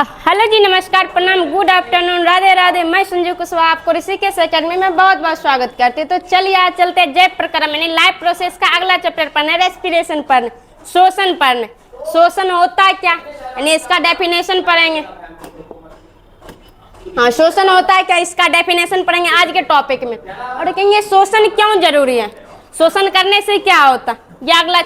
Hello जी, नमस्कार, प्रणाम, good afternoon, Radhe Radhe. मैं संजीव कुशवाहा आपको ऋषिकेश अकेडमी में बहुत बहुत स्वागत करती हूँ। तो चलिए आज चलते हैं जय प्रक्रम यानी लाइफ प्रोसेस का अगला चैप्टर पढ़ने, रेस्पिरेशन पढ़ने, श्वसन पढ़ने। श्वसन होता है क्या यानी इसका डेफिनेशन पढ़ेंगे। हाँ, श्वसन होता है क्या इसका डेफिनेशन पढ़ेंगे आज के टॉपिक में। और कहेंगे श्वसन क्यों जरूरी है, श्वसन करने से क्या होता है, ये अगला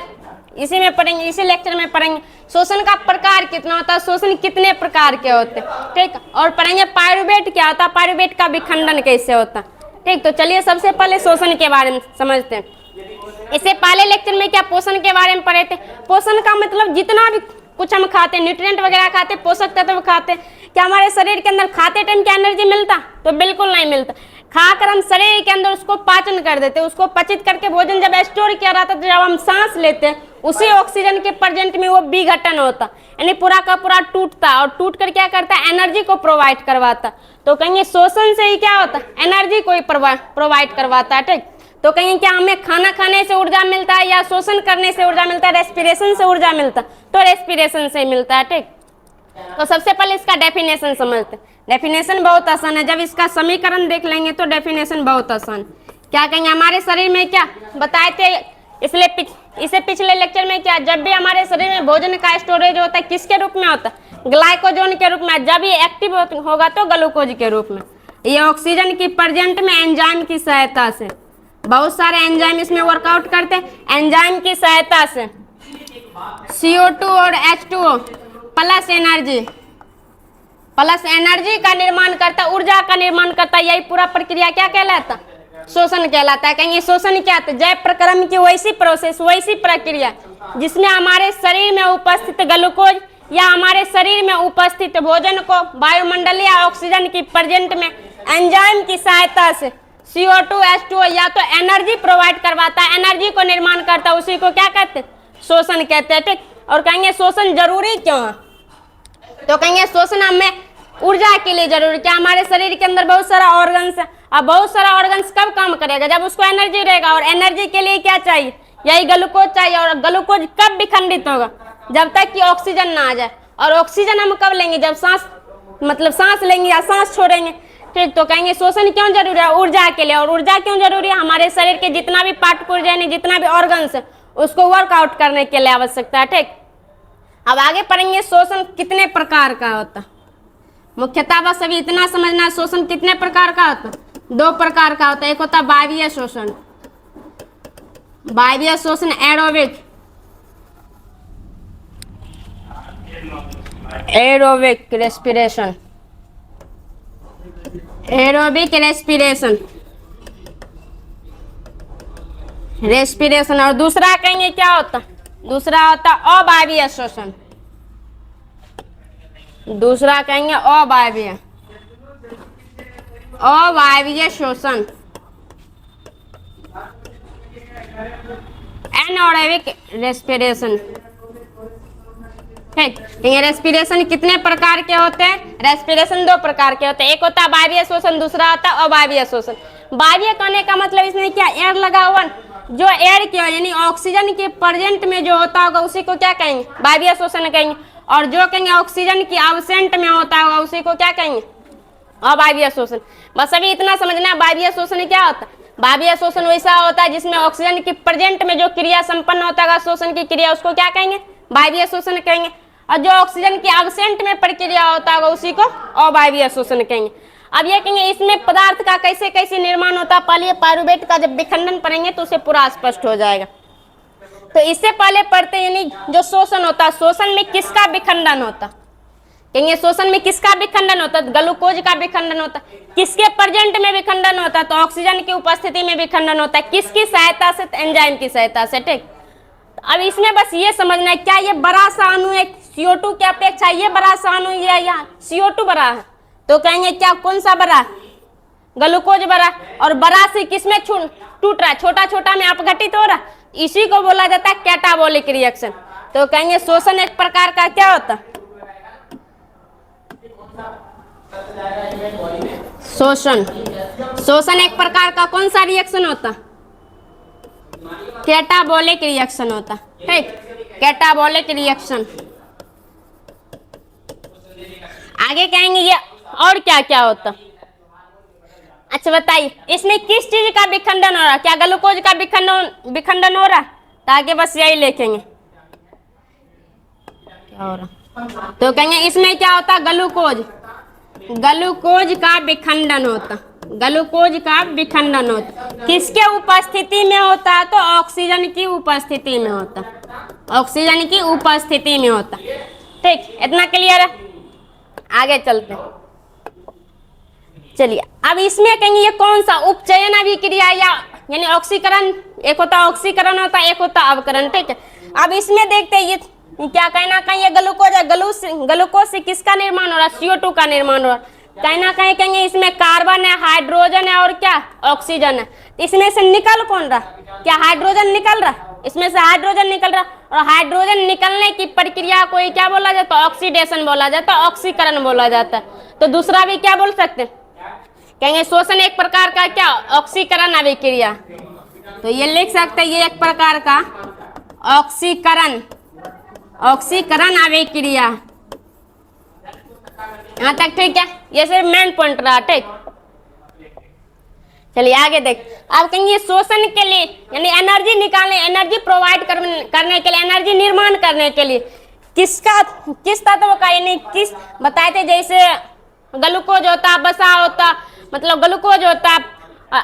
इसी में पढ़ेंगे, इसी लेक्चर में पढ़ेंगे। श्वसन का प्रकार कितना होता है, श्वसन कितने प्रकार के होते हैं, ठीक। और पढ़ेंगे पायरुवेट क्या होता है, पायरुवेट का विखंडन कैसे होता है, ठीक। तो चलिए सबसे पहले श्वसन के बारे में समझते हैं। इससे पहले लेक्चर में क्या पोषण के बारे में पढ़े थे। पोषण का मतलब जितना भी कुछ हम खाते हैं, न्यूट्रिएंट वगैरह खाते, पोषक तत्व खाते हैं, क्या हमारे शरीर के अंदर खाते टाइम क्या एनर्जी मिलता, तो बिल्कुल नहीं मिलता। खाकर हम शरीर के अंदर उसको पाचन कर देते, उसको पचित करके भोजन जब स्टोर किया रहता है, तो जब हम सांस लेते हैं उसी ऑक्सीजन के प्रेजेंट में वो विघटन होता यानी पूरा का पूरा टूटता और टूट कर क्या करता है, एनर्जी को प्रोवाइड करवाता। तो कहेंगे श्वसन से ही क्या होता है, एनर्जी को ही प्रोवाइड करवाता है, ठीक। तो कहेंगे क्या हमें खाना खाने से ऊर्जा मिलता है या श्वसन करने से ऊर्जा मिलता है, रेस्पिरेशन से ऊर्जा मिलता है, तो रेस्पिरेशन से मिलता है, ठीक। तो सबसे पहले इसका डेफिनेशन समझते हैं। डेफिनेशन बहुत आसान है, जब इसका समीकरण देख लेंगे तो डेफिनेशन बहुत आसान। क्या कहेंगे, हमारे शरीर में क्या बताए थे इसे पिछले लेक्चर में, क्या जब भी हमारे शरीर में भोजन का स्टोरेज होता है किसके रूप में होता है, ग्लाइकोजन के रूप में। जब ये एक्टिव होगा तो ग्लूकोज के रूप में। ये ऑक्सीजन की प्रेजेंट में एंजाइम की सहायता से, बहुत सारे एंजाइम इसमें वर्कआउट करते हैं, एंजाइम की सहायता से CO2 और H2O प्लस एनर्जी का निर्माण करता, ऊर्जा का निर्माण करता। यही पूरा प्रक्रिया क्या कहलाता, श्वसन कहलाता है। कहेंगे श्वसन क्या था, जय प्रक्रम की वैसी प्रोसेस, वैसी प्रक्रिया जिसमें हमारे शरीर में उपस्थित ग्लूकोज या हमारे शरीर में उपस्थित भोजन को वायुमंडलीय ऑक्सीजन की प्रेजेंट में एंजाइम की सहायता से CO2 H2O या तो एनर्जी प्रोवाइड करवाता है, एनर्जी को निर्माण करता है, उसी को क्या कहते हैं, श्वसन कहते हैं, ठीक। और कहेंगे श्वसन जरूरी क्यों है, तो कहेंगे श्वसन हमें ऊर्जा के लिए जरूरी। क्या हमारे शरीर के अंदर बहुत सारा ऑर्गन्स है, अब बहुत सारा ऑर्गन्स कब काम करेगा, जब उसको एनर्जी रहेगा। और एनर्जी के लिए क्या चाहिए, यही ग्लूकोज चाहिए। और ग्लूकोज कब विखंडित होगा, जब तक कि ऑक्सीजन ना आ जाए। और ऑक्सीजन हम कब लेंगे, जब सांस लेंगे या सांस छोड़ेंगे, ठीक। तो कहेंगे श्वसन क्यों जरूरी है, ऊर्जा के लिए। और ऊर्जा क्यों जरूरी है, हमारे शरीर के जितना भी पार्ट पुर्जे यानी जितना भी ऑर्गन्स है उसको वर्कआउट करने के लिए आवश्यकता है, ठीक। अब आगे पढ़ेंगे श्वसन कितने प्रकार का होता है। मुख्यतः बस अभी इतना समझना, श्वसन कितने प्रकार का होता है, 2 प्रकार का होता है। एक होता है वायवीय श्वसन, वायवीय श्वसन एरोबिक रेस्पिरेशन, एरोबिक रेस्पिरेशन। और दूसरा कहेंगे क्या होता, दूसरा होता अवायवीय श्वसन, दूसरा कहेंगे अवायवीय श्वसन, एनारोबिक रेस्पिरेशन, ठीक। ये रेस्पिरेशन कितने प्रकार के होते हैं, रेस्पिरेशन 2 प्रकार के होते हैं। एक होता है वायवीय श्वसन, दूसरा होता है अवायवीय श्वसन। वायवीय कहने का मतलब इसमें क्या, एयर लगा हुआ, जो एयर की यानी ऑक्सीजन के प्रेजेंट में जो होता होगा उसी को क्या कहेंगे, वायवीय श्वसन कहेंगे। और जो कहेंगे ऑक्सीजन की एब्सेंट में होता होगा उसी को क्या कहेंगे, अवायवीय श्वसन। बस अभी इतना समझना है, वायवीय श्वसन क्या होता है। वायवीय श्वसन वैसा होता है जिसमें ऑक्सीजन की प्रेजेंट में जो क्रिया संपन्न होता है श्वसन की क्रिया, उसको क्या कहेंगे, वायवीय श्वसन कहेंगे। और जो ऑक्सीजन की एब्सेंट में प्रक्रिया होता होगा उसी को अवायवीय श्वसन कहेंगे। अब ये कहेंगे इसमें पदार्थ का कैसे कैसे निर्माण होता है, पहले पायरुवेट का जब विखंडन पढ़ेंगे तो उसे पूरा स्पष्ट हो जाएगा। तो इससे पहले पढ़ते यानी जो श्वसन होता है, श्वसन में किसका विखंडन होता, कहेंगे श्वसन में किसका विखंडन होता है, ग्लूकोज का विखंडन होता है। किसके प्रेजेंट में विखंडन होता है, तो ऑक्सीजन की उपस्थिति में विखंडन होता है। किसकी सहायता से, एंजाइम की सहायता से, ठीक। अब इसमें बस ये समझना है, क्या ये बड़ा सा अणु है CO2 की अपेक्षा, ये बड़ा सा अणु या CO2 बड़ा है, तो कहेंगे क्या कौन सा बड़ा, ग्लूकोज बड़ा। और बड़ा से किसमें टूट रहा है, छोटा छोटा में अपघटित हो रहा, इसी को बोला जाता है कैटाबोलिक रिएक्शन। तो कहेंगे श्वसन एक प्रकार का क्या होता, शोषण एक प्रकार का कौन सा रिएक्शन होता, कैटाबोलिक रिएक्शन होता, ठीक, कैटाबोलिक रिएक्शन। आगे कहेंगे ये और क्या क्या होता। अच्छा बताइए, इसमें किस चीज का विखंडन हो रहा? क्या ग्लूकोज का विखंडन हो रहा? तो आगे बस यही लिखेंगे क्या हो रहा। तो कहेंगे इसमें क्या होता? ग्लूकोज का विखंडन होता। ग्लूकोज का विखंडन होता किसके उपस्थिति में होता? तो ऑक्सीजन की उपस्थिति में होता। ऑक्सीजन की उपस्थिति में होता। ठीक, इतना क्लियर है? आगे चलते हैं। चलिए, अब इसमें कहेंगे ये कौन सा उपचयन अभिक्रिया या यानी ऑक्सीकरण, एक होता ऑक्सीकरण होता, एक होता अवकरण। ठीक है, अब इसमें देखते हैं ये क्या कहीं ना कहीं ये ग्लूकोज है। ग्लूकोज से किसका निर्माण हो रहा? CO2 का निर्माण हो रहा। कहीं ना कहीं कहेंगे इसमें कार्बन है, हाइड्रोजन है और क्या ऑक्सीजन है। इसमें से निकल कौन रहा? क्या हाइड्रोजन निकल रहा? इसमें से हाइड्रोजन निकल रहा, और हाइड्रोजन निकलने की प्रक्रिया को क्या बोला जाता है? ऑक्सीडेशन बोला जाता है, ऑक्सीकरण बोला जाता है। तो दूसरा भी क्या बोल सकते हैं? कहेंगे शोषण एक प्रकार का क्या? ऑक्सीकरण अभिक्रिया। तो ये लिख सकते हैं ये एक प्रकार का ऑक्सीकरण अभिक्रिया। यहाँ तक ठीक है? ये सिर्फ मेन पॉइंट रहा। ठीक, चलिए आगे देख। अब कहेंगे शोषण के लिए यानी एनर्जी निकालने, एनर्जी प्रोवाइड करने के लिए, एनर्जी निर्माण करने के लिए किस तत्व का यानी किस बताए थे? जैसे ग्लूकोज होता, वसा होता, मतलब ग्लूकोज होता,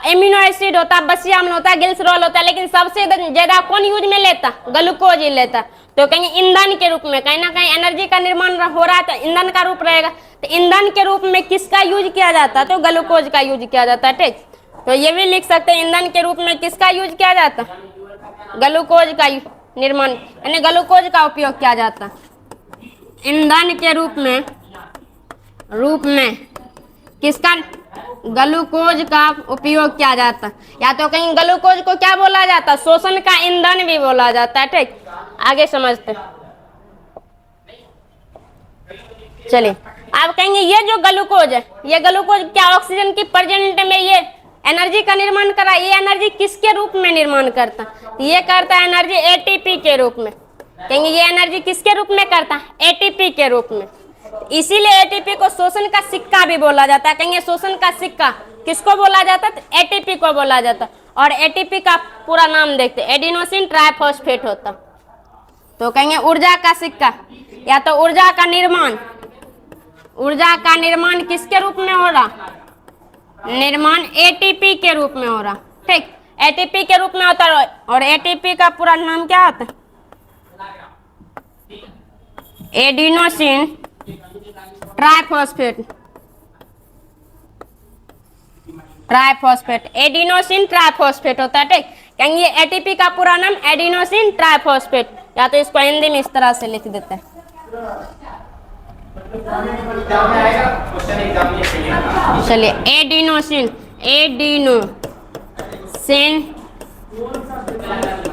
एमिनो एसिड होता, बसिया अम्ल होता, ग्लिसरॉल होता, लेकिन सबसे ज्यादा कौन यूज में लेता? ग्लूकोज ही लेता। तो कहेंगे ईंधन के रूप में, कहीं ना कहीं एनर्जी का निर्माण हो रहा है तो ईंधन का रूप रहेगा। तो ईंधन के रूप में किसका यूज किया जाता? तो ग्लूकोज का यूज किया जाता है। ठीक, तो ये भी लिख सकते हैं ईंधन के रूप में किसका यूज किया जाता? ग्लूकोज का निर्माण यानी ग्लूकोज का उपयोग किया जाता ईंधन के रूप में किसका? ग्लूकोज का उपयोग किया जाता। या तो कहीं ग्लूकोज को क्या बोला जाता? शोषण का ईंधन भी बोला जाता है। ठीक, आगे समझते। चलिए, आप कहेंगे ये जो ग्लूकोज है, ये ग्लूकोज क्या ऑक्सीजन की प्रेजेंट में ये एनर्जी का निर्माण करा? ये एनर्जी किसके रूप में निर्माण करता? ये करता है एनर्जी एटीपी के रूप में। कहेंगे ये एनर्जी किसके रूप में करता? एटीपी के रूप में। इसीलिए एटीपी को शोषण का सिक्का भी बोला जाता है। कहेंगे शोषण का सिक्का किसको बोला जाता? तो एटीपी को बोला जाता। और एटीपी का पूरा नाम देखते, एडिनोसिन ट्राइफॉस्फेट होता। तो कहेंगे ऊर्जा का सिक्का, या तो ऊर्जा का निर्माण किसके रूप में हो रहा? निर्माण एटीपी के रूप में हो रहा। ठीक, एटीपी के रूप में होता है। और एटीपी का पूरा नाम क्या होता है? Adenosine triphosphate. एडिनोसिन ट्राइफॉस्फेट होता है। ठीक, कहेंगे एटीपी का पूरा नाम एडिनोसिन ट्राइफॉस्फेट, या तो इसको हिंदी में इस तरह से लिख देते हैं। चलिए, एडिनोसिन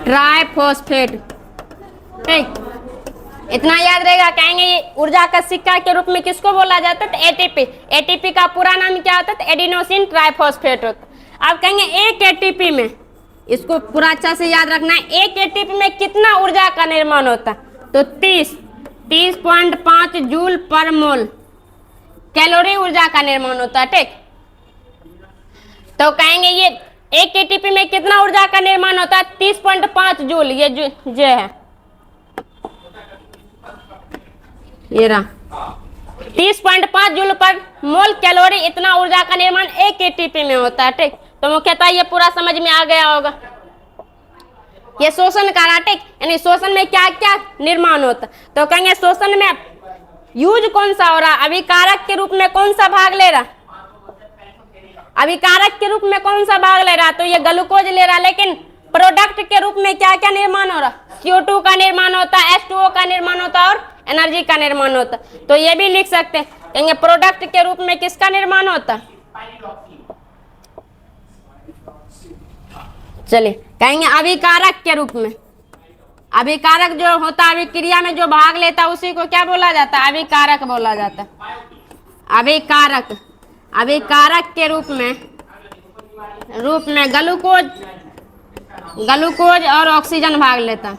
ट्राइफॉस्फेट। ठीक, इतना याद रहेगा। कहेंगे ये ऊर्जा का सिक्का के रूप में किसको बोला जाता है? तो एटीपी का पूरा नाम क्या होता है? तो एडिनोसिन ट्राइफॉस्फेट होता। अब कहेंगे एक एटीपी में, इसको पूरा अच्छा से याद रखना है, एक एटीपी में कितना ऊर्जा का निर्माण होता है? तो 30.5 जूल पर मोल कैलोरी ऊर्जा का निर्माण होता है। ठीक, तो कहेंगे ये एक एटीपी में कितना ऊर्जा का निर्माण होता है? 30.5 जूल। ये जो है ये रहा 30.5 जूल पर मोल कैलोरी, इतना ऊर्जा का निर्माण एक एटीपी में होता है। ठीक, तो मुख्यतः ये पूरा समझ में आ गया होगा। ये शोषण का रहा। ठीक, यानी शोषण में क्या क्या निर्माण होता? तो कहेंगे शोषण में यूज कौन सा हो रहा? अभिकारक के रूप में कौन सा भाग ले रहा? अभिकारक के रूप में कौन सा भाग ले रहा? तो ये ग्लूकोज ले रहा। लेकिन प्रोडक्ट के रूप में क्या क्या निर्माण हो रहा? CO2 का निर्माण होता है, H2O का निर्माण होता है और एनर्जी का निर्माण होता। तो ये भी लिख सकते हैं। कहेंगे प्रोडक्ट के रूप में किसका निर्माण होता? चलिए, कहेंगे अभिकारक के रूप में। अभिकारक जो होता है अभिक्रिया में जो भाग लेता है उसी को क्या बोला जाता है? अभिकारक बोला जाता है। अभिकारक के रूप में ग्लूकोज और ऑक्सीजन भाग लेता,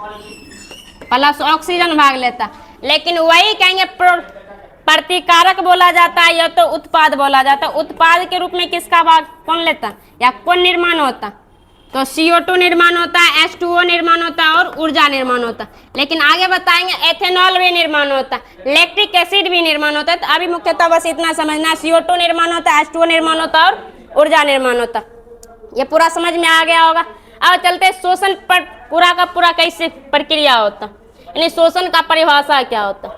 प्लस ऑक्सीजन भाग लेता। लेकिन वही कहेंगे प्रतिकारक बोला जाता है या तो उत्पाद बोला जाता है। उत्पाद के रूप में किसका भाग कौन लेता या कौन निर्माण होता? तो CO2 निर्माण होता है, H2O निर्माण होता है और ऊर्जा निर्माण होता है। लेकिन आगे बताएंगे एथेनॉल भी निर्माण होता है, लैक्टिक एसिड भी निर्माण होता है। तो अभी मुख्यतः बस इतना समझना, CO2 निर्माण होता है, H2O निर्माण होता है और ऊर्जा निर्माण होता है। ये पूरा समझ में आ गया होगा। अब चलते शोषण पर पूरा का पूरा कैसे प्रक्रिया होता, यानी शोषण का परिभाषा क्या होता।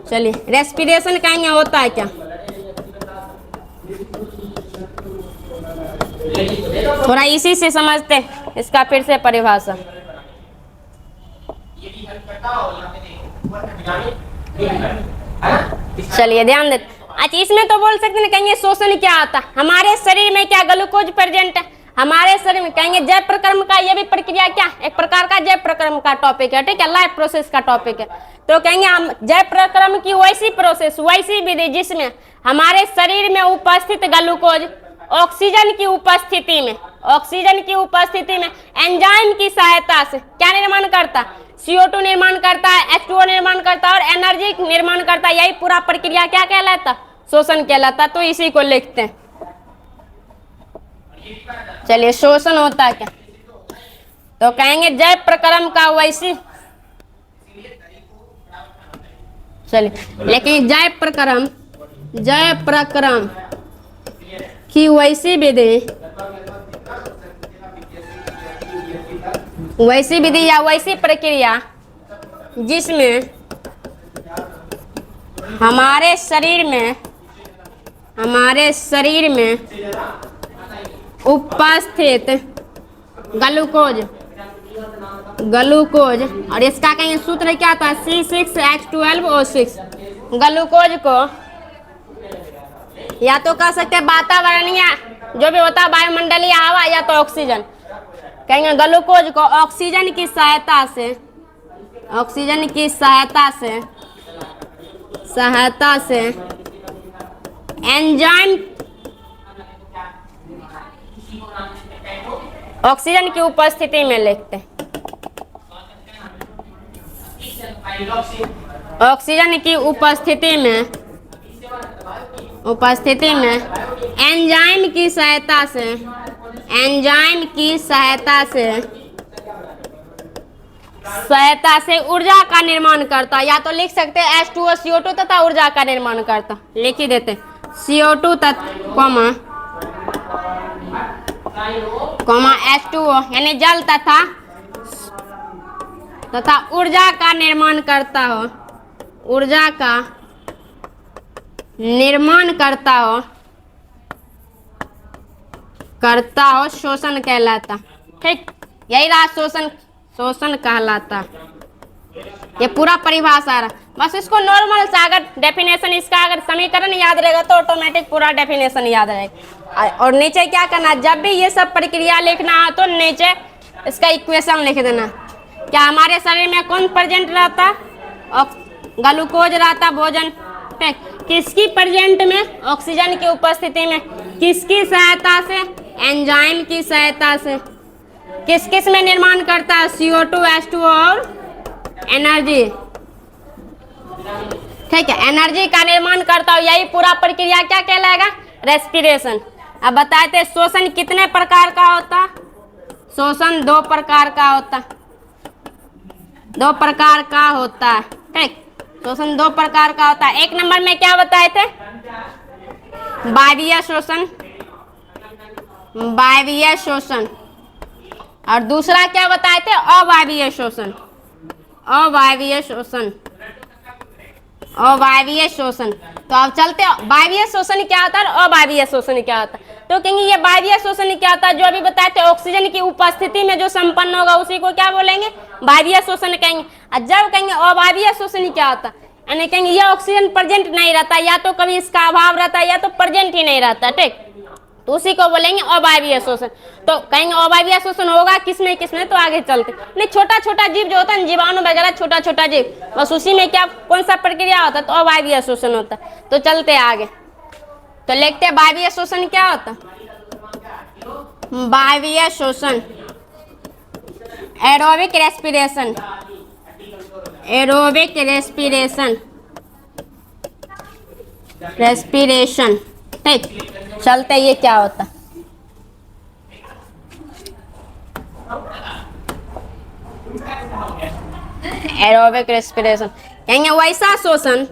चलिए रेस्पिरेशन कहेंगे होता है क्या, थोड़ा इसी से समझते इसका फिर से परिभाषा। चलिए ध्यान देते। अच्छा इसमें तो बोल सकते हैं, कहेंगे शोषण क्या आता है, हमारे शरीर में क्या ग्लूकोज प्रेजेंट है हमारे शरीर में, कहेंगे जैव प्रक्रम का ये भी प्रक्रिया क्या एक प्रकार का जैव प्रक्रम का टॉपिक है, ठीक है, लाइफ प्रोसेस का टॉपिक है। तो कहेंगे हम जैव प्रक्रम की वैसी प्रोसेस वैसी विधि जिसमें हमारे शरीर में उपस्थित ग्लूकोज ऑक्सीजन की उपस्थिति में एंजाइम की सहायता से क्या निर्माण करता, CO2 निर्माण करता है, H2O निर्माण करता है और एनर्जी निर्माण करता है। यही पूरा प्रक्रिया क्या कहलाता, शोषण कहलाता। तो इसी को लिखते हैं। चलिए शोषण होता है क्या, तो कहेंगे जैव प्रक्रम का वैसी, चलिए लेकिन जैव प्रक्रम की वैसी विधि या वैसी प्रक्रिया जिसमें हमारे शरीर में उपस्थित ग्लूकोज और इसका कहीं सूत्र क्या था C6H12O6। ग्लूकोज को या तो कह सकते हैं वातावरणीय जो भी होता है वायुमंडलीय हवा या तो ऑक्सीजन, कहेंगे ग्लूकोज को ऑक्सीजन की सहायता से एंजाइम ऑक्सीजन की उपस्थिति में लिखते हैं, ऑक्सीजन की उपस्थिति में एंजाइम की सहायता से ऊर्जा का निर्माण करता, या तो लिख सकते हैं H2O CO2 तथा ऊर्जा का निर्माण करता, लिख ही देते CO2 H2O यानी जल तथा ऊर्जा का निर्माण करता हो शोषण कहलाता। ठीक, यही रहा शोषण कहलाता। ये पूरा परिभाषा रहा, बस इसको नॉर्मल सा अगर डेफिनेशन इसका अगर समीकरण याद रहेगा तो ऑटोमेटिक पूरा डेफिनेशन याद रहेगा। और नीचे क्या करना, जब भी ये सब प्रक्रिया लिखना है तो नीचे इसका इक्वेशन लिख देना। क्या हमारे शरीर में कौन प्रेजेंट रहता, ग्लूकोज रहता, भोजन, ठीक, किसकी प्रेजेंट में, ऑक्सीजन की उपस्थिति में, किसकी सहायता से, एंजाइम की सहायता से, किस किस में निर्माण करता है, CO2 H2O और एनर्जी, ठीक है, एनर्जी का निर्माण करता हो। यही पूरा प्रक्रिया क्या कहलाएगा, रेस्पिरेशन। अब बताते शोषण कितने प्रकार का होता, शोषण दो प्रकार का होता है, ठीक, शोषण दो प्रकार का होता है। एक नंबर में क्या बताए थे, वायवीय शोषण, और दूसरा क्या बताए थे, अवायवीय शोषण। तो अब चलते वायवीय शोषण क्या होता है और अवायवीय शोषण क्या होता है। तो कहेंगे ये वायवीय शोषण क्या होता है, जो अभी बताए थे ऑक्सीजन की उपस्थिति में जो संपन्न होगा उसी को क्या बोलेंगे, वायवीय शोषण कहेंगे। और जब कहेंगे अवायवीय शोषण क्या होता है, यानी कहेंगे ये ऑक्सीजन प्रेजेंट नहीं रहता, या तो कभी इसका अभाव रहता है या तो प्रेजेंट ही नहीं रहता, ठीक, तो उसी को बोलेंगे अवायवीय शोषण। तो कहेंगे अवायवीय शोषण होगा किसमें, तो आगे चलते नहीं, छोटा छोटा जीव जो होता है, जीवाणु वगैरह छोटा छोटा जीव, बस उसी में क्या कौन सा प्रक्रिया होता है, तो अवायवीय शोषण होता है। तो चलते आगे, तो लिखते हैं वायवीय शोषण क्या होता है, वायवीय शोषण एरोबिक रेस्पिरेशन रेस्पिरेशन। ठीक, चलते ये क्या होता। एरोबिक रेस्पिरेशन कहेंगे वैसा शोषण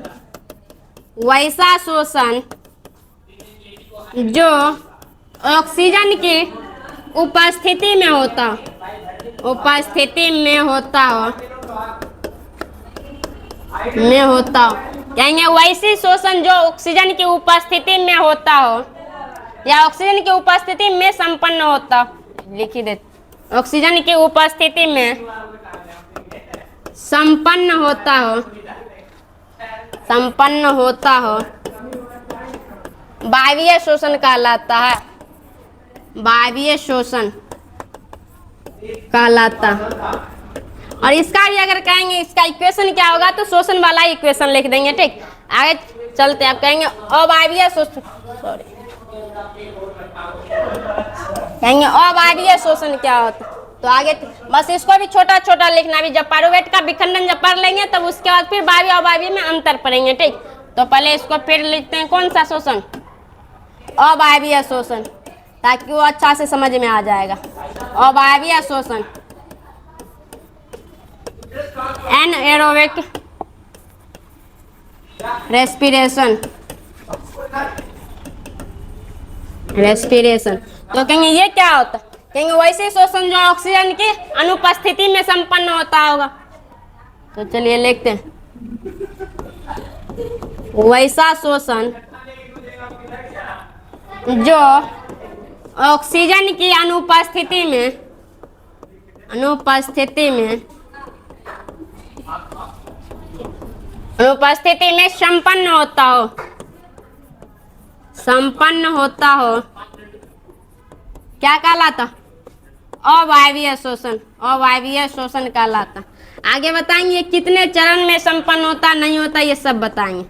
जो ऑक्सीजन की उपस्थिति में होता हो कहेंगे वैसी शोषण जो ऑक्सीजन की उपस्थिति में होता हो या ऑक्सीजन की उपस्थिति में संपन्न होता, लिखी दे, ऑक्सीजन की उपस्थिति में संपन्न होता हो वायवीय शोषण कहलाता है। वायवीय शोषण कहलाता। और इसका भी अगर कहेंगे इसका इक्वेशन क्या होगा तो शोषण वाला इक्वेशन लिख देंगे। ठीक, आगे चलते आप कहेंगे अवायवीय शोषण, कहेंगे अवायवीय शोषण क्या होता, तो आगे बस इसको भी छोटा छोटा लिखना। भी जब पाइरुवेट का विखंडन जब पढ़ लेंगे तब उसके बाद फिर वायवीय अवायवीय में अंतर पढ़ेंगे। ठीक, तो पहले इसको फिर लिखते हैं कौन सा शोषण, अवायवीय शोषण, ताकि वो अच्छा से समझ में आ जाएगा। अवायवीय शोषण एनाएरोबिक रेस्पिरेशन। तो कहेंगे ये क्या होता, कहेंगे वैसे शोषण जो ऑक्सीजन की अनुपस्थिति में संपन्न होता होगा। तो चलिए लिखते हैं वैसा शोषण जो ऑक्सीजन की अनुपस्थिति में संपन्न होता हो क्या कहलाता, अवायवीय शोषण कहलाता। आगे बताएंगे कितने चरण में संपन्न होता नहीं होता, ये सब बताएंगे।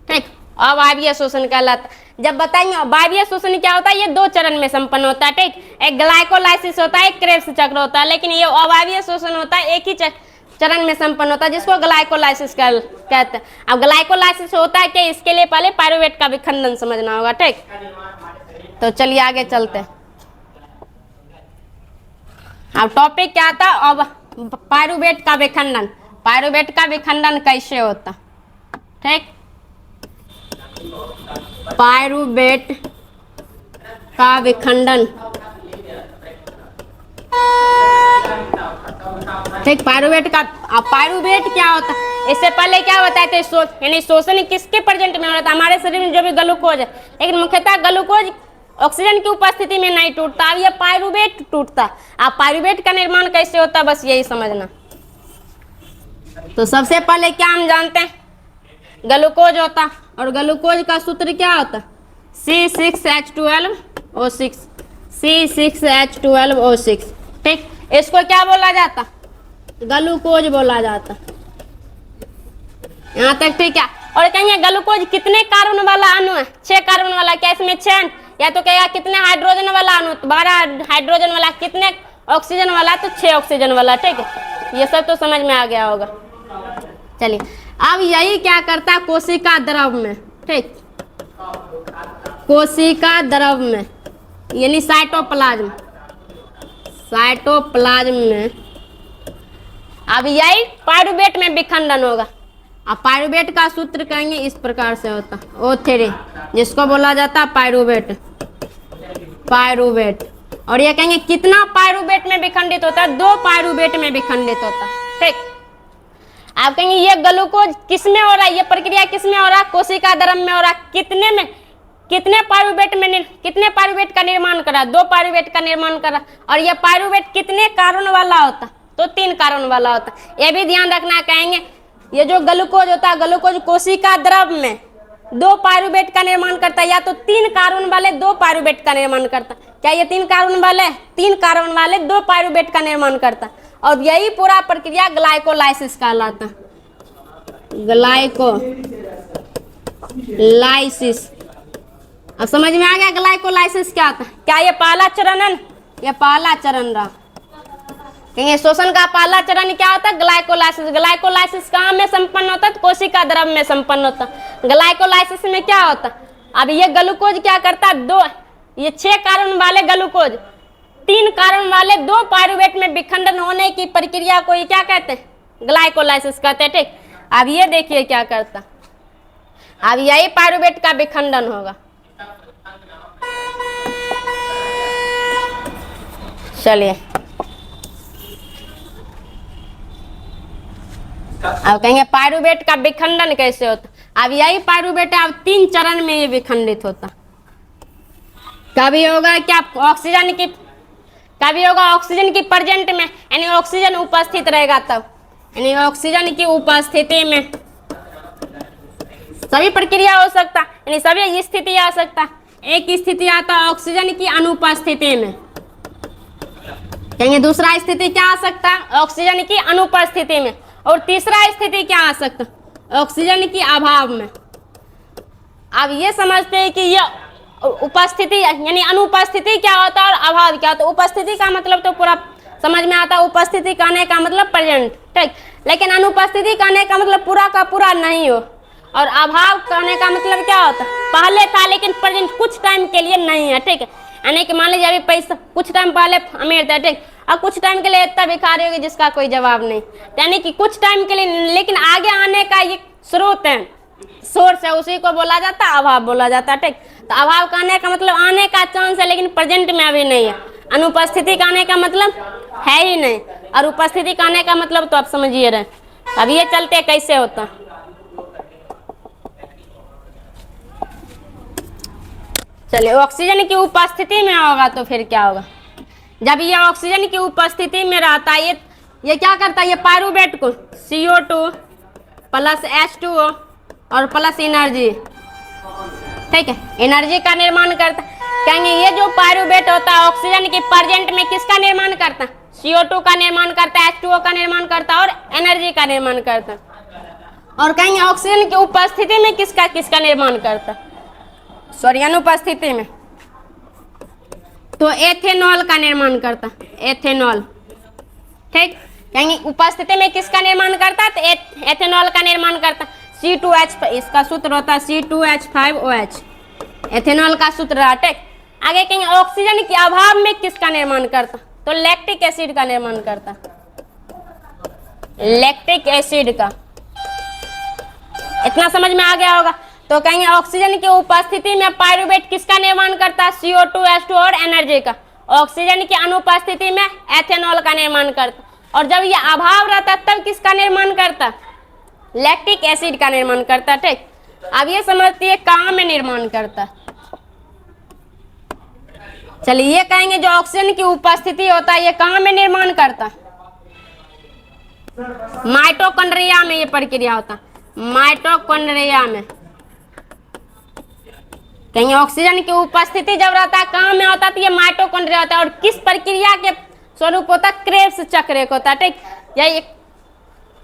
ठीक, अवायवीय शोषण कहलाता। जब बताएंगे वायवीय शोषण क्या होता है, ये 2 चरण में संपन्न होता है। ठीक, एक ग्लाइकोलाइसिस होता है, एक क्रेब्स चक्र होता है। लेकिन ये अवायवीय शोषण होता है, एक ही चरण में संपन्न होता है, जिसको ग्लाइकोलाइसिस कहते हैं। अब ग्लाइकोलाइसिस होता है क्या, इसके लिए पहले पाइरुवेट का विखंडन समझना होगा। ठीक, तो चलिए आगे चलते हैं। अब टॉपिक क्या था, अब पाइरुवेट का विखंडन। पाइरुवेट का विखंडन कैसे होता। ठीक, पाइरुवेट का विखंडन। ठीक, पाइरुवेट क्या होता है, इससे पहले क्या बताए थे, यानी शोषण किसके प्रेजेंट में हो रहा था, हमारे शरीर में जो भी ग्लूकोज है, लेकिन मुख्यतः ग्लूकोज ऑक्सीजन की उपस्थिति में नहीं टूटता। अब ये पाइरुवेट टूटता। अब पाइरुवेट का निर्माण कैसे होता, बस यही समझना। तो सबसे पहले क्या हम जानते हैं, ग्लूकोज होता, और ग्लूकोज का सूत्र क्या होता, C6H12O6। C6H12O6। ठीक, इसको क्या बोला जाता, ग्लूकोज बोला जाता। यहाँ तक ठीक है। और कहेंगे ग्लूकोज कितने कार्बन वाला अणु है, 6 कार्बन वाला। क्या इसमें 6, या तो कहेगा कितने हाइड्रोजन वाला अणु, 12 हाइड्रोजन वाला। कितने ऑक्सीजन वाला, तो 6 ऑक्सीजन वाला। ठीक है, ये सब तो समझ में आ गया होगा। चलिए, अब यही क्या करता है कोशिका द्रव में। ठीक, कोशिका द्रव में यानी साइटोप्लाज्म में अब यही पाइरुवेट में विखंडन होगा। अब पाइरुवेट का सूत्र कहेंगे इस प्रकार से होता, O3, जिसको बोला जाता पाइरुवेट। और ये कहेंगे कितना पाइरुवेट में विखंडित होता है, 2 पाइरुवेट में विखंडित होता है। ठीक, आप कहेंगे ये ग्लूकोज किसमें हो रहा है, ये प्रक्रिया किसमें हो रहा है, कोशिका द्रव में हो रहा है। कितने पाइरुवेट का निर्माण करा, 2 पाइरुवेट का निर्माण करा। और ये पाइरुवेट कितने कार्बन वाला होता, तो 3 कार्बन वाला होता। ये भी ध्यान रखना। कहेंगे ये जो ग्लूकोज होता है, ग्लूकोज कोशिका द्रव में 2 पाइरुवेट का निर्माण करता है, या तो 3 कार्बन वाले 2 पाइरुवेट का निर्माण करता। क्या ये 3 कार्बन वाले 2 पाइरुवेट का निर्माण करता। और यही पूरा प्रक्रिया ग्लाइकोलाइसिस कहलाता। ग्लाइकोलाइसिस। अब समझ में आ गया ग्लाइकोलाइसिस क्या होता है। क्या ये पहला चरण है, ये पहला चरण रहा। कहेंगे शोषण का पहला चरण क्या होता है? ग्लाइकोलाइसिस। ग्लाइकोलाइसिस कहाँ में संपन्न होता है? कोशिका द्रव में संपन्न होता है। ग्लाइकोलाइसिस में क्या होता है? अब ये ग्लूकोज क्या करता है? ये 6 कार्बन वाले ग्लूकोज 3 कार्बन वाले 2 पायरुवेट में विखंडन होने की प्रक्रिया को ये क्या कहते हैं? ग्लाइकोलाइसिस कहते हैं। ठीक, अब ये देखिए क्या करता, अब यही पायरुवेट का विखंडन होगा। चलिए अब कहेंगे पायरुवेट का विखंडन कैसे होता। अब यही पायरुवेट अब 3 चरण में ये विखंडित होता। कभी होगा क्या ऑक्सीजन की, कभी होगा ऑक्सीजन की प्रेजेंट में, यानी ऑक्सीजन उपस्थित रहेगा तब, यानी ऑक्सीजन की उपस्थिति में सभी प्रक्रिया हो सकता, यानी सभी स्थिति आ सकता। एक स्थिति आता है ऑक्सीजन की अनुपस्थिति में, कहेंगे दूसरा स्थिति क्या आ सकता है? ऑक्सीजन की अनुपस्थिति में, और तीसरा स्थिति क्या आ सकता? ऑक्सीजन की अभाव में। अब ये समझते हैं कि ये उपस्थिति यानी अनुपस्थिति क्या होता है और अभाव क्या होता है। उपस्थिति का मतलब तो पूरा समझ में आता है, उपस्थिति कहने का मतलब प्रेजेंट, ठीक, लेकिन अनुपस्थिति कहने का मतलब पूरा का पूरा नहीं हो, और अभाव कहने का मतलब क्या होता है? पहले था लेकिन प्रेजेंट कुछ टाइम के लिए नहीं है। ठीक है, यानी कि मान लीजिए अभी पैसा कुछ टाइम पहले अमीर था, ठीक, और कुछ टाइम के लिए इतना भिखारी होगी जिसका कोई जवाब नहीं, यानी कि कुछ टाइम के लिए, लेकिन आगे आने का ये स्रोत है, सोर्स है, उसी को बोला जाता है अभाव बोला जाता है। ठीक, तो अभाव कहने का मतलब आने का चांस है लेकिन प्रेजेंट में अभी नहीं है। अनुपस्थिति कहने का मतलब है ही नहीं, और उपस्थिति कहने का मतलब तो आप समझिए रहे। अब ये चलते कैसे होता, चलिए ऑक्सीजन की उपस्थिति में होगा तो फिर क्या होगा? जब ये ऑक्सीजन की उपस्थिति में रहता है, ये क्या करता है? ये पायरुवेट को CO2 प्लस H2O और प्लस एनर्जी, ठीक है, एनर्जी का निर्माण करता। कहेंगे ये जो पायरुवेट होता है ऑक्सीजन की प्रेजेंट में किसका निर्माण करता? CO2 का निर्माण करता है, H2O का निर्माण करता है और एनर्जी का निर्माण करता है। और कहेंगे ऑक्सीजन की उपस्थिति में किसका किसका निर्माण करता? सॉरी, अनुपस्थिति में तो एथेनॉल का निर्माण करता, एथेनॉल, ठीक, कहेंगे उपस्थिति में किसका निर्माण करता? तो एथेनॉल का निर्माण करता। C2H, इसका सूत्र होता है C2H5OH, एथेनॉल का सूत्र रहा। ठीक, आगे कहेंगे ऑक्सीजन के अभाव में किसका निर्माण करता? तो लैक्टिक एसिड का निर्माण करता, लैक्टिक एसिड का। इतना समझ में आ गया होगा। तो कहेंगे ऑक्सीजन की उपस्थिति में पायरुवेट किसका निर्माण करता है? CO2, H2 और एनर्जी का। ऑक्सीजन की अनुपस्थिति में एथेनॉल का निर्माण करता, और जब ये अभाव रहता तब किसका निर्माण करता? लैक्टिक एसिड का निर्माण करता। ठीक, अब ये समझती है कहाँ में निर्माण करता। चलिए ये कहेंगे जो ऑक्सीजन की उपस्थिति होता है ये कहाँ में निर्माण करता? माइटोकॉन्ड्रिया में ये प्रक्रिया होता, माइटोकॉन्ड्रिया में। कहेंगे ऑक्सीजन की उपस्थिति जब रहता है कहाँ में होता है? तो ये माइटोकॉन्ड्रिया होता है, और किस प्रक्रिया के स्वरूप होता है? क्रेब्स चक्र एक होता है। ठीक, यही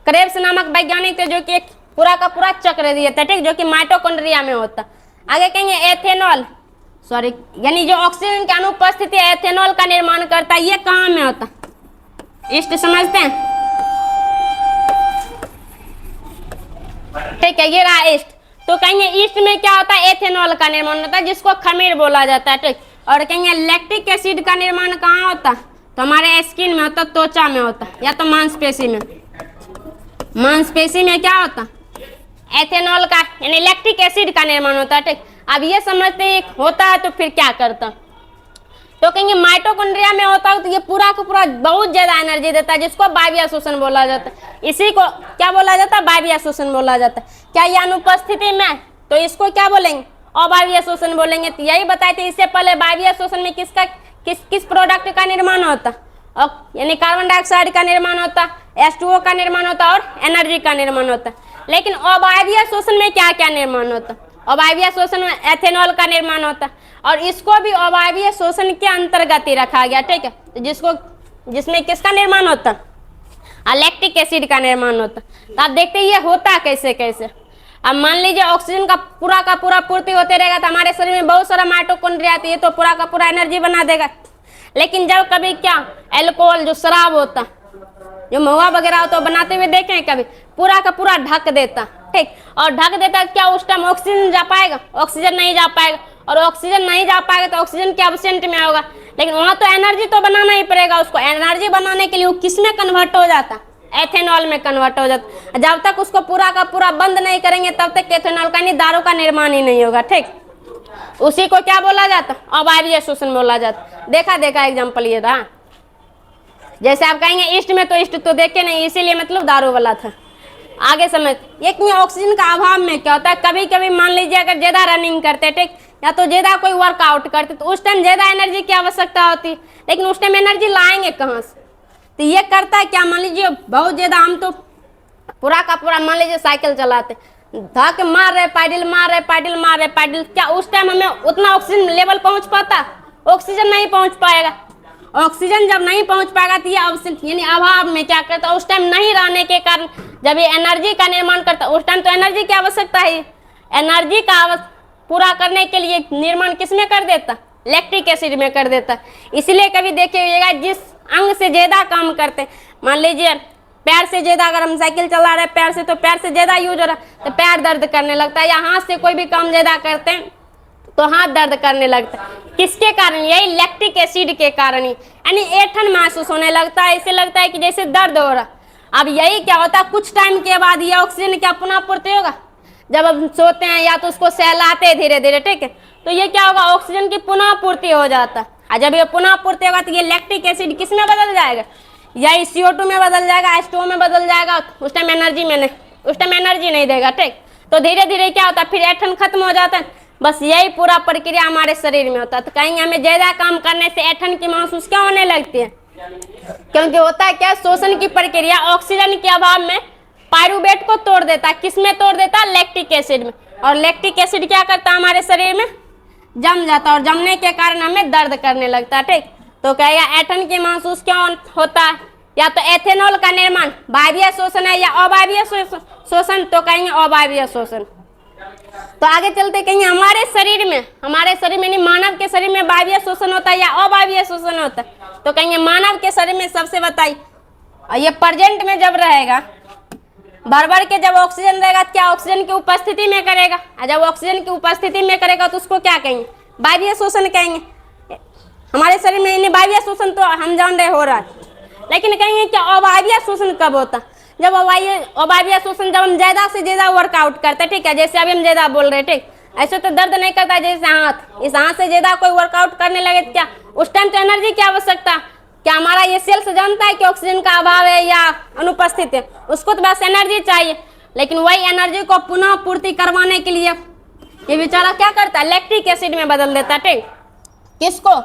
क्रेब्स नामक वैज्ञानिक थे जो कि एक पूरा का पूरा चक्र दिए थे, ठीक, जो कि माइटोकॉन्ड्रिया में होता। आगे कहेंगे एथेनॉल, सॉरी, यानी जो ऑक्सीजन की अनुपस्थिति एथेनॉल का निर्माण करता है, ये कहाँ में होता? ईस्ट समझते हैं, ठीक है, ये रहा ईस्ट। तो कहेंगे ईस्ट में क्या होता है? एथेनॉल का निर्माण होता है जिसको खमीर बोला जाता है। ठीक, और कहेंगे लैक्टिक एसिड का निर्माण कहाँ होता? तो हमारे स्किन में होता, त्वचा में होता, या तो मांसपेशी में। मांसपेशी में क्या होता? एथेनॉल का यानी लैक्टिक एसिड का निर्माण होता है। ठीक, अब ये समझते हैं होता है तो फिर क्या करता? तो कहेंगे माइटोकॉन्ड्रिया में होता है तो ये पूरा का पूरा बहुत ज्यादा एनर्जी देता है जिसको वायवीय शोषण बोला जाता है। इसी को क्या बोला जाता है? वायवीय शोषण बोला जाता है। क्या ये अनुपस्थिति में? तो इसको क्या बोलेंगे? अवायवीय शोषण बोलेंगे। तो यही बताए थे इससे पहले वायवीय शोषण में किसका किस प्रोडक्ट का निर्माण होता? यानी कार्बन डाइऑक्साइड का निर्माण होता, H2O का निर्माण होता और एनर्जी का निर्माण होता। लेकिन अवायवीय शोषण में क्या क्या निर्माण होता? अवायवीय शोषण में एथेनॉल का निर्माण होता, और इसको भी अवायवीय शोषण के अंतर्गत ही रखा गया। ठीक है, जिसमें किसका निर्माण होता? लैक्टिक एसिड का निर्माण होता। तो आप देखते ये होता कैसे कैसे। अब मान लीजिए ऑक्सीजन का पूरा पूर्ति होते रहेगा तो हमारे शरीर में बहुत सारा माइटोकॉन्ड्रिया आती है, तो पूरा का पूरा एनर्जी बना देगा। लेकिन जब कभी क्या अल्कोहल जो शराब होता जो महुआ वगैरह होता है बनाते हुए देखे हैं कभी, पूरा का पूरा ढक देता, ठीक, और ढक देता क्या उस टाइम ऑक्सीजन जा पाएगा? ऑक्सीजन नहीं जा पाएगा, और ऑक्सीजन नहीं जा पाएगा तो ऑक्सीजन के एब्सेंट में होगा। लेकिन वहां तो एनर्जी तो बनाना ही पड़ेगा उसको। एनर्जी बनाने के लिए वो किस में कन्वर्ट हो जाता? एथेनॉल में कन्वर्ट हो जाता। जब तक उसको पूरा का पूरा बंद नहीं करेंगे तब तक एथेनॉल का दारू का निर्माण ही नहीं होगा, ठीक। उसी को क्या बोला जाता? अवायवीय शोषण बोला जाता। देखा एग्जाम्पल ये रहा। जैसे आप कहेंगे ईस्ट में, तो ईस्ट तो देखे नहीं, इसीलिए मतलब दारू वाला था। आगे समझ, एक ऑक्सीजन का अभाव में क्या होता है, कभी कभी मान लीजिए अगर ज्यादा रनिंग करते, ठीक, या तो ज्यादा कोई वर्कआउट करते, तो उस टाइम ज्यादा एनर्जी की आवश्यकता होती है। लेकिन उस टाइम एनर्जी लाएंगे कहाँ से? तो ये करता है क्या, मान लीजिए बहुत ज्यादा हम तो पूरा का पूरा मान लीजिए साइकिल चलाते, धक मार रहे पैडल, मार रहे पैडल, मार रहे पैडल, क्या उस टाइम हमें उतना ऑक्सीजन लेवल पहुंच पाता? ऑक्सीजन नहीं पहुंच पाएगा। ऑक्सीजन जब नहीं पहुंच पाएगा तो ये ऑक्सीजन यानी अभाव में क्या करता? उस टाइम नहीं रहने के कारण जब ये एनर्जी का निर्माण करता, उस टाइम तो एनर्जी की आवश्यकता है। एनर्जी का पूरा करने के लिए निर्माण किसमें कर देता? लैक्टिक एसिड में कर देता। इसलिए कभी देखिएगा जिस अंग से ज्यादा काम करते, मान लीजिए पैर से ज्यादा अगर हम साइकिल चला रहे पैर से, तो पैर से ज्यादा यूज हो रहा है तो पैर दर्द करने लगता है, या हाथ से कोई भी काम ज्यादा करते हैं तो हाथ दर्द करने लगता है। किसके कारण? यही लैक्टिक एसिड के कारण ही, यानी ऐंठन महसूस होने लगता है, ऐसे लगता है कि जैसे दर्द हो रहा। अब यही क्या होता है, कुछ टाइम के बाद ये ऑक्सीजन क्या पुनः पूर्ति होगा? जब हम सोते हैं या तो उसको सहलाते हैं धीरे धीरे, ठीक है, तो ये क्या होगा, ऑक्सीजन की पुनः पूर्ति हो जाता है। और जब ये पुनः पूर्ति होगा तो ये लैक्टिक एसिड किस में बदल जाएगा? यही CO2 में बदल जाएगा, H2O में बदल जाएगा। उस टाइम एनर्जी में नहीं, उस टाइम एनर्जी नहीं देगा, ठीक। तो धीरे धीरे क्या होता है, फिर ऐंठन खत्म हो जाता है। बस यही पूरा प्रक्रिया हमारे शरीर में होता है। तो कहेंगे हमें ज्यादा काम करने से ऐंठन की महसूस क्या होने लगती है? क्योंकि होता है क्या, शोषण की प्रक्रिया ऑक्सीजन के अभाव में पायरुवेट को तोड़ देता है। किस में तोड़ देता है? लैक्टिक एसिड में। और लैक्टिक एसिड क्या करता है, हमारे शरीर में जम जाता है, और जमने के कारण हमें दर्द करने लगता है, ठीक। तो कहेगा ऐंठन की महसूस क्यों होता है? या तो एथेनॉल का निर्माण वायवीय शोषण है या अवायवीय शोषण, तो कहेंगे अवायवीय शोषण। तो आगे चलते कहेंगे हमारे शरीर में नहीं, मानव के शरीर में वायवीय शोषण होता है या अवायवीय शोषण होता है? तो कहेंगे मानव के शरीर में सबसे बताइए, ये प्रेजेंट में जब रहेगा, भर के जब ऑक्सीजन रहेगा, क्या ऑक्सीजन की उपस्थिति में करेगा? और जब ऑक्सीजन की उपस्थिति में करेगा तो उसको क्या कहेंगे? वायवीय शोषण कहेंगे। हमारे शरीर में वायवीय शोषण तो हम जान रहे हो रहा है, लेकिन कहेंगे क्या अवायवीय शोषण कब होता? जब अवायवीय शोषण जब हम ज्यादा से ज्यादा वर्कआउट करते हैं, ठीक है, जैसे अभी हम ज्यादा बोल रहे हैं, ठीक, ऐसे तो दर्द नहीं करता जैसे हाथ, इस हाथ से ज्यादा कोई वर्कआउट करने लगे क्या उस टाइम तो एनर्जी की आवश्यकता? क्या हमारा ये सेल्स जानता है कि ऑक्सीजन का अभाव है या अनुपस्थित है? उसको तो बस एनर्जी चाहिए। लेकिन वही एनर्जी को पुनः पूर्ति करवाने के लिए ये बेचारा क्या करता है? लैक्टिक एसिड में बदल देता है, ठीक। किसको?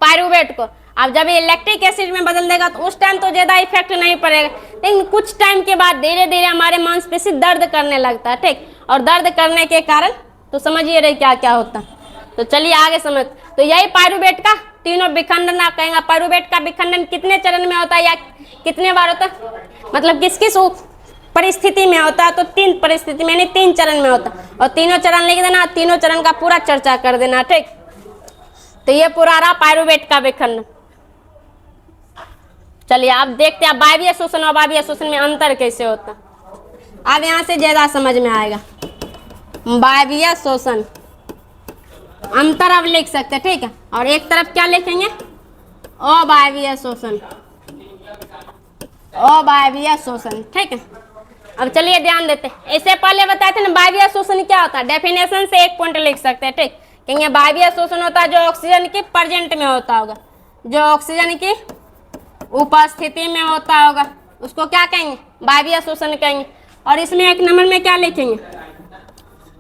पायरुवेट को। अब जब ये लैक्टिक एसिड में बदल देगा तो उस टाइम तो ज्यादा इफेक्ट नहीं पड़ेगा, लेकिन कुछ टाइम के बाद धीरे धीरे हमारे मांसपेशी दर्द करने लगता है, ठीक। और दर्द करने के कारण तो समझिए रहे क्या क्या होता है। तो चलिए आगे समझ। तो यही पायरुवेट का तीनों विखंडन आप कहेंगे। पायरुवेट का विखंडन कितने चरण में होता है या कितने बार होता है, मतलब किस किस परिस्थिति में होता है? तो 3 परिस्थिति में, यानी 3 चरण में होता है। और तीनों चरण लिख देना, तीनों चरण का पूरा चर्चा कर देना, ठीक। तो ये पूरा रहा पायरुवेट का विखंडन। चलिए आप देखते हैं वायवीय शोषण और अवायवीय शोषण में अंतर कैसे होता है। अब यहाँ से ज्यादा समझ में आएगा। वायवीय शोषण अंतर अब लिख सकते हैं, ठीक है, और एक तरफ क्या लिखेंगे? अवायवीय शोषण, अवायवीय शोषण, ठीक है। अब चलिए ध्यान देते हैं। इससे पहले बताए थे ना वायवीय शोषण क्या होता है, डेफिनेशन से एक पॉइंट लिख सकते हैं, ठीक। कहेंगे वायवीय शोषण होता है जो ऑक्सीजन की प्रेजेंट में होता होगा, जो ऑक्सीजन की उपस्थिति में होता होगा, उसको क्या कहेंगे? वायवीय शोषण कहेंगे। और इसमें एक नंबर में क्या लिखेंगे?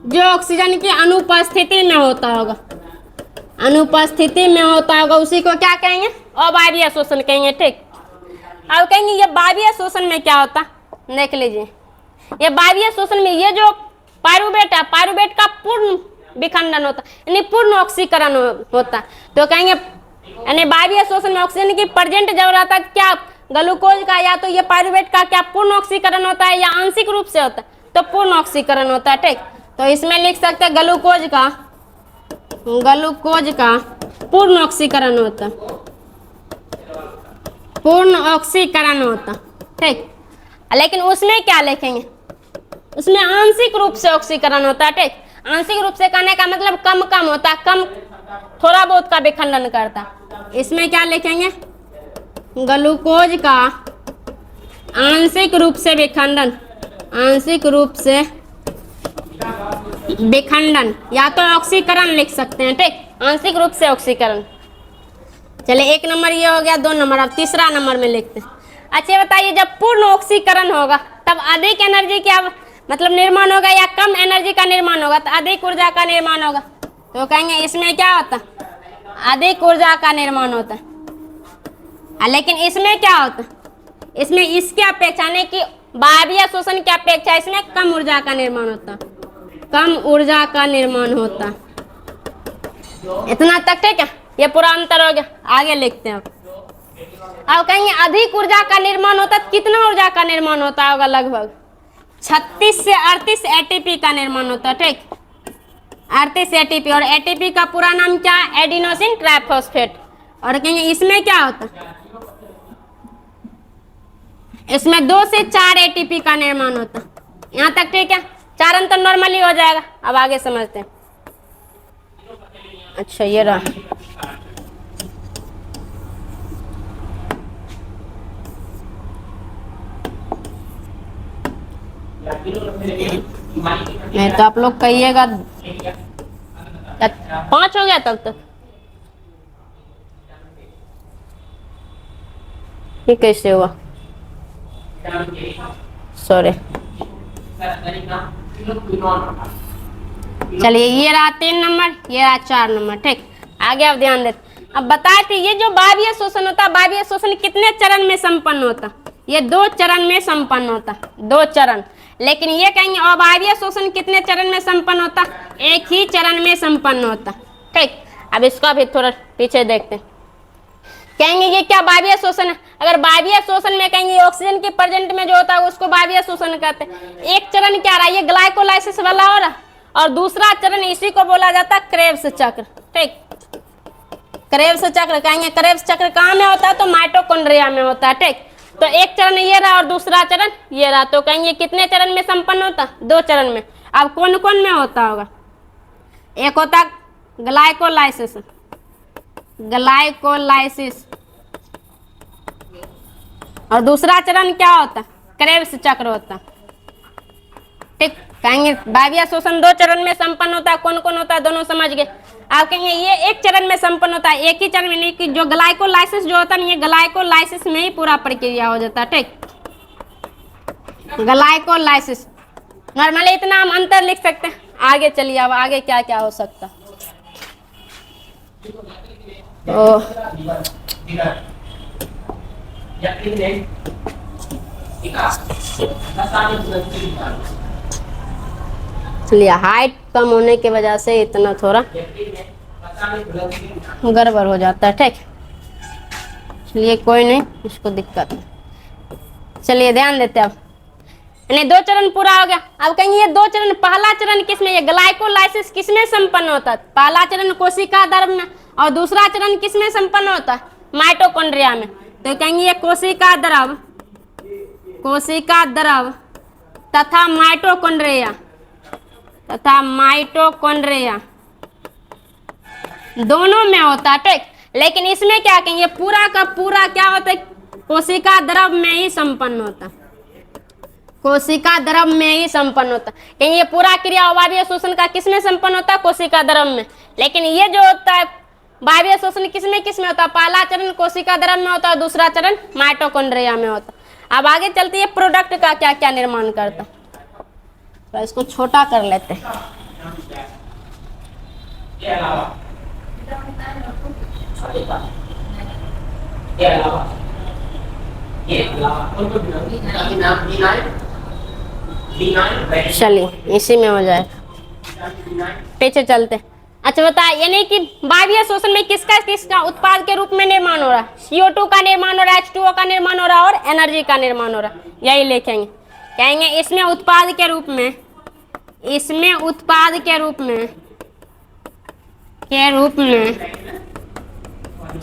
जो ऑक्सीजन की अनुपस्थिति में होता होगा, अनुपस्थिति में होता होगा, उसी को क्या कहेंगे? अवायवीय शोषण कहेंगे, ठीक। अब कहेंगे ये वायवीय शोषण में क्या होता, देख लीजिए। ये वायवीय शोषण में ये जो पायरुवेट है, पायरुवेट का पूर्ण विखंडन होता, यानी पूर्ण ऑक्सीकरण होता। तो कहेंगे यानी वायवीय शोषण में ऑक्सीजन की प्रेजेंट जब रहता है, क्या ग्लूकोज का या तो ये पायरुवेट का क्या पूर्ण ऑक्सीकरण होता है या आंशिक रूप से होता है? तो पूर्ण ऑक्सीकरण होता है, ठीक। तो इसमें लिख सकते हैं ग्लूकोज का पूर्ण ऑक्सीकरण होता, पूर्ण ऑक्सीकरण होता। ठीक। लेकिन उसमें क्या लिखेंगे, उसमें आंशिक रूप से ऑक्सीकरण होता है। ठीक, आंशिक रूप से कहने का मतलब कम कम होता है, कम थोड़ा बहुत का विखंडन करता है। इसमें क्या लिखेंगे, ग्लूकोज का आंशिक रूप से विखंडन, आंशिक रूप से विखंडन या तो ऑक्सीकरण लिख सकते हैं। ठीक, आंशिक रूप से ऑक्सीकरण। चलिए एक नंबर ये हो गया, 2 नंबर। अब तीसरा नंबर में लिखते हैं। अच्छा बताइए, जब पूर्ण ऑक्सीकरण होगा तब अधिक एनर्जी क्या मतलब निर्माण होगा या कम एनर्जी का निर्माण होगा? तो अधिक ऊर्जा का निर्माण होगा। तो कहेंगे इसमें क्या होता है, अधिक ऊर्जा का निर्माण होता है। लेकिन इसमें क्या होता है, इसमें इसके अपेक्षा नहीं कि वायवीय शोषण की अपेक्षा इसमें कम ऊर्जा का निर्माण होता है, कम ऊर्जा का निर्माण होता है। इतना तक ठीक है, ये पूरा अंतर हो गया। आगे लिखते हैं। अब कहेंगे अधिक ऊर्जा का निर्माण होता है, कितना ऊर्जा का निर्माण होता होगा? लगभग 36 से 38 एटीपी का निर्माण होता है। ठीक, 38 एटीपी। और एटीपी का पूरा नाम क्या है? Adenosine triphosphate. और कहेंगे इसमें क्या होता है, इसमें 2 से 4 एटीपी का निर्माण होता है। यहाँ तक ठीक है, 4 अंतर नॉर्मली हो जाएगा। अब आगे समझते हैं। अच्छा ये रहा, नहीं तो आप लोग कहिएगा 5 हो गया तब तक। ये कैसे हुआ, सॉरी। चलिए ये रहा 3 नंबर, ये रहा 4 नंबर। ठीक, आगे आप ध्यान देते। अब बताए थे ये जो वायवीय शोषण होता है, वायवीय शोषण कितने चरण में संपन्न होता? ये 2 चरण में संपन्न होता, 2 चरण। लेकिन ये कहेंगे अवायवीय शोषण कितने चरण में संपन्न होता? एक ही चरण में संपन्न होता। ठीक, अब इसका भी थोड़ा पीछे देखते हैं। कहेंगे ये क्या वायवीय शोषण है? अगर वायवीय शोषण में कहेंगे ऑक्सीजन के प्रेजेंट में जो होता है उसको वायवीय शोषण कहते हैं। एक चरण क्या रहा, ये ग्लाइकोलाइसिस वाला हो रहा, और दूसरा चरण इसी को बोला जाता है क्रेब्स चक्र। ठीक, क्रेब्स चक्र। कहेंगे क्रेब्स चक्र कहाँ में होता है? तो माइटोकॉन्ड्रिया में होता है। ठीक, तो एक चरण ये रहा और दूसरा चरण ये रहा। तो कहेंगे कितने चरण में संपन्न होता? 2 चरण में। अब कौन कौन में होता होगा? एक होता ग्लाइकोलाइसिस, ग्लाइकोलाइसिस, और दूसरा चरण क्या होता? क्रेब्स चक्र होता। ठीक, कहेंगे वायवीय शोषण 2 चरण में संपन्न होता है। कौन कौन होता है दोनों समझ गए। आप कहेंगे ये एक चरण में संपन्न होता है, एक ही चरण में नहीं, कि जो ग्लाइकोलाइसिस जो होता है ये ग्लाइकोलाइसिस में ही पूरा प्रक्रिया हो जाता है। ठीक, ग्लाइकोलाइसिस। नॉर्मली इतना हम अंतर लिख सकते हैं। आगे चलिए, अब आगे क्या क्या हो सकता। चलिए हाइट कम होने की वजह से इतना थोड़ा गड़बड़ हो जाता है। ठीक, चलिए कोई नहीं, इसको दिक्कत है। चलिए ध्यान देते हैं। अब यानी 2 चरण पूरा हो गया। अब कहेंगे ये 2 चरण, पहला चरण किसमें, ये ग्लाइकोलाइसिस किसमें संपन्न होता है? पहला चरण कोशिका द्रव में, और दूसरा चरण किसमें संपन्न होता है? माइटोकॉन्ड्रिया में। तो कहेंगे ये कोशिका द्रव, कोशिका द्रव तथा माइटोकॉन्ड्रिया, तथा माइटोकॉन्ड्रिया दोनों में होता है। ठीक, लेकिन इसमें क्या कहेंगे, पूरा का पूरा क्या होता है? कोशिका द्रव में ही संपन्न होता, कोशिका द्रव में ही संपन्न होता। कहेंगे ये पूरा क्रिया अवायवीय शोषण का किसमें संपन्न होता है? कोशिका द्रव में। लेकिन ये जो होता है वायवीय शोषण किसमें किसमें होता है? पहला चरण कोशिका द्रव में होता है, दूसरा चरण माइटोकॉन्ड्रिया में होता है। अब आगे चलते हैं प्रोडक्ट का क्या क्या निर्माण करता है। तो इसको छोटा कर लेते हैं। चलिए इसी में हो जाए, पीछे चलते। अच्छा बताए, यानी कि वायवीय शोषण में किसका किसका उत्पाद के रूप में निर्माण हो रहा है? CO2 का निर्माण हो रहा है, H2O का निर्माण हो रहा है, और एनर्जी का निर्माण हो रहा है। यही लिखेंगे। कहेंगे इसमें उत्पाद के रूप में, इसमें उत्पाद के रूप में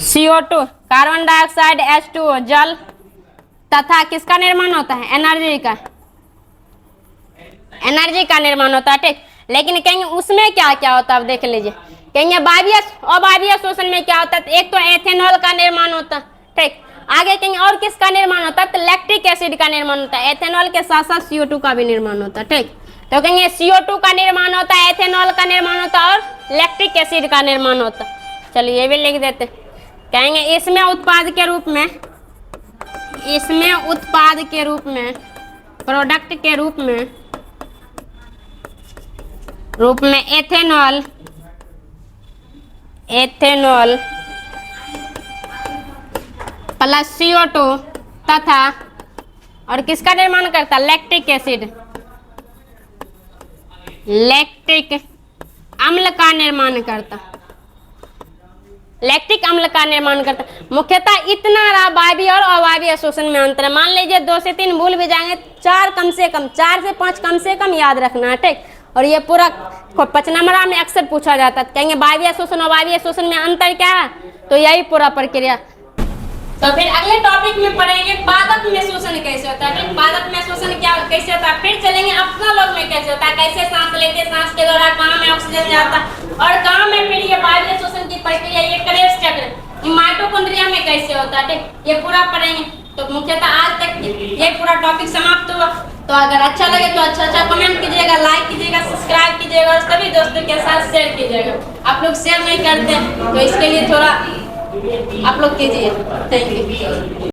CO2 कार्बन डाइऑक्साइड, H2O जल तथा किसका निर्माण होता है, एनर्जी का, एनर्जी का निर्माण होता है, ठीक। लेकिन कहेंगे उसमें क्या क्या होता है, अब देख लीजिए। कहेंगे वायवीय अवायवीय शोषण में क्या होता है, एक तो एथेनॉल का निर्माण होता है, ठीक। आगे कहेंगे और किसका निर्माण होता है, तो लैक्टिक एसिड का निर्माण होता है, एथेनॉल के साथ साथ CO2 का भी निर्माण होता है, ठीक। तो कहेंगे CO2 का निर्माण होता है, एथेनॉल का निर्माण होता है और लैक्टिक एसिड का निर्माण होता है। चलिए ये भी लिख देते। कहेंगे इसमें उत्पाद के रूप में, इसमें उत्पाद के रूप में, प्रोडक्ट के रूप में एथेनॉल, एथेनॉल प्लस CO2 तथा और किसका निर्माण करता है, लैक्टिक एसिड, लैक्टिक अम्ल का निर्माण करता, लैक्टिक अम्ल का निर्माण करता। मुख्यतः इतना रहा वायवीय और अवायवीय शोषण में अंतर है। मान लीजिए 2 से 3 भूल भी जाएंगे, 4 कम से कम, 4 से 5 कम से कम याद रखना है, ठीक। और ये पूरा 5 नंबर में अक्सर पूछा जाता है। कहेंगे वायवीय शोषण और अवायवीय शोषण में अंतर क्या है, तो यही पूरा प्रक्रिया। तो फिर अगले टॉपिक में पढ़ेंगे पादप में शोषण कैसे होता है, ठीक। पादप में शोषण क्या कैसे होता है, फिर चलेंगे अपना लोग में कैसे होता है, कैसे सांस लेते, सांस के दौरान कहाँ में ऑक्सीजन जाता है और कहाँ में फिर ये वायवीय शोषण की प्रक्रिया, ये क्रेब्स चक्र माइटोकॉन्ड्रिया में कैसे होता है, ठीक। ये पूरा पढ़ेंगे। तो मुख्यतः आज तक ये पूरा टॉपिक समाप्त हुआ। तो अगर अच्छा लगे तो अच्छा कमेंट कीजिएगा, लाइक कीजिएगा, सब्सक्राइब कीजिएगा और सभी दोस्तों के साथ शेयर कीजिएगा। आप लोग शेयर नहीं करते तो इसके लिए थोड़ा आप लोग कीजिए। Thank you.